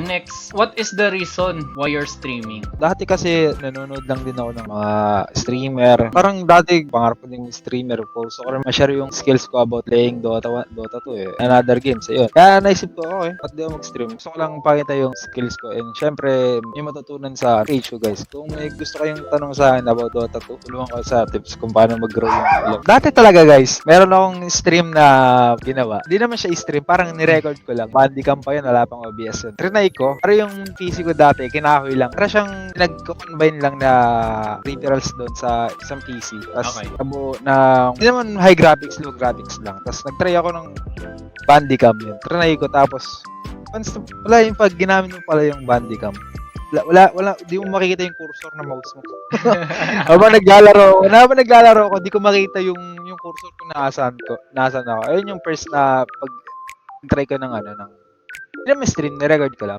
next, what is the reason why you're streaming? Dati kasi nanonood lang din ako ng mga streamer. Parang dati pangarap ko din streamer po. So ko ma-share yung skills ko about playing Dota 2 eh. Another game sa yun. Kaya naisip ko, okay, ba't di ako mag-stream? Gusto ko lang pakita yung skills ko. And syempre, may matutunan sa page ko guys. Kung may gusto kayong tanong sa akin about Dota 2, tulungan ko sa tips kung paano mag-grow yung alam. Dati talaga guys, meron akong stream na ginawa. Hindi naman siya stream, parang ni-record ko lang. Bandicam pa yun, wala pang OBS yun. Trinay ko, pero yung PC ko dati, kinahoy lang. Para siyang nag-combine lang na peripherals doon sa isang PC. Tapos Okay. nabuo na, hindi naman high graphics, low graphics lang. Tapos nag-try ako ng Bandicam yun. Trinay ko, tapos once wala yung pag ginamit mo pala yung Bandicam. Wala, di mo makikita yung cursor na mouse mo. Habang naglalaro ako, di ko makita yung cursor ko nasaan ako. Ayun yung first na pag try ko ng hindi naman stream, ni-record ko lang.